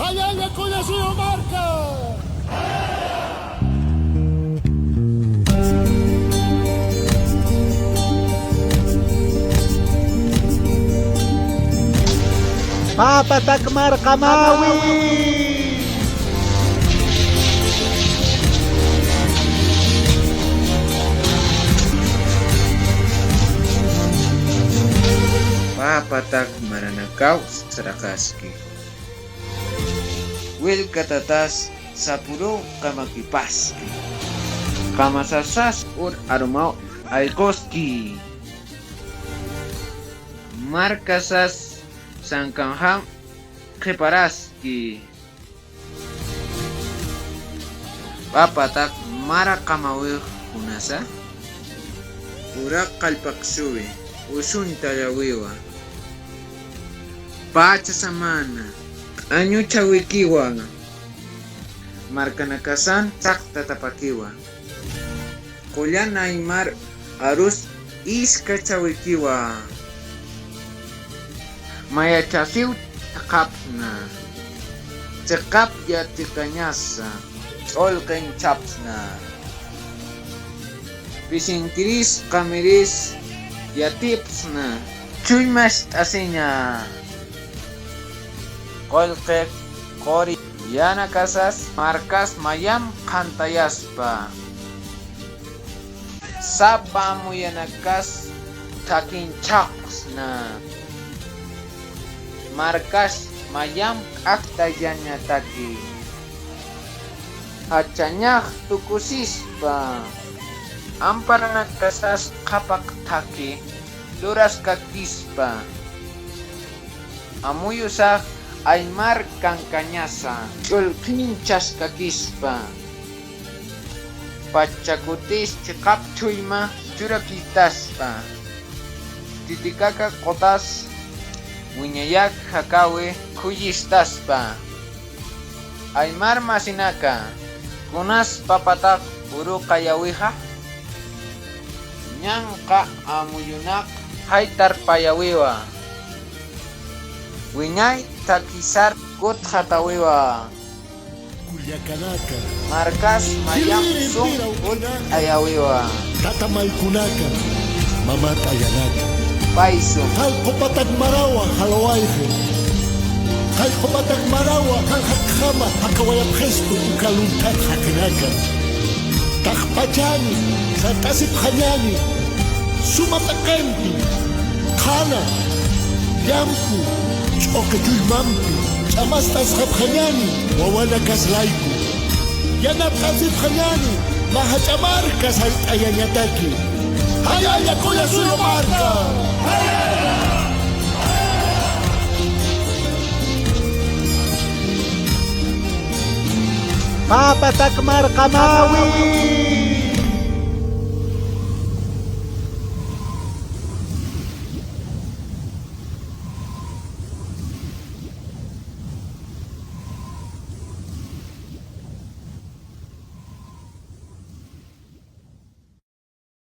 Hayaya kuya suyo marca. Papatak Markamawi. Papatak Maranakaw Sarakaski. Wil katatas sapuro kamakipaski. Kamasasas ur arumau alkoski. Markasas sangkangham keparaski. Papatak marakamawih kunasa. Urak kalpaksuwi. Usun talawiwa. Pacha samana. Anyo chawikiwa. Markanakasan sakta tapakiwa. Kulyan aymar arus iska chawikiwa. Maya chasiw takapna. Cekap yati kanyasa. Olken chapsna. Pisingkiris kamiris yatipsna. Chuymas asinya. Kolkek kori yana kasas markas mayam kantayaspa. Sabamu yanakas takin chaksna. Markas mayam aktayanya taki. Acanyah tukusispa. Ampar nakasas kapak taki. Luras kakispa. Amuyusak aymar kangkanyasa. Chulkinchas kakispa. Pachakutis chikap chuyma churakitaspa. Titikaka kotas. Winyayak hakawe kuyistaspa. Aymar masinaka. Kunas papatak uru kayawiha. Nyangka amuyunak haitar payawiwa. Winyay takisar kut hatawiwa. Kuliakanaka. Markas mayam sung kut ayawiwa. Tatamay kunaka. Mamatayanaka. Paiso. Kalpapatag marawa halawaihe. Kalpapatag marawa hanghakhama hakawayap gesto ukaluntat hakinaka. Takpachani sa tasip khanyani. Sumatakempi. Khana. Yampu. Chokechuy mampi. Chamastas khanyani. Wawana kaslaiku. Yanap tasip khanyani. Mahachamarkas hayayanyataki. Hayaya kuya suyo marka. Papatak Markamawi.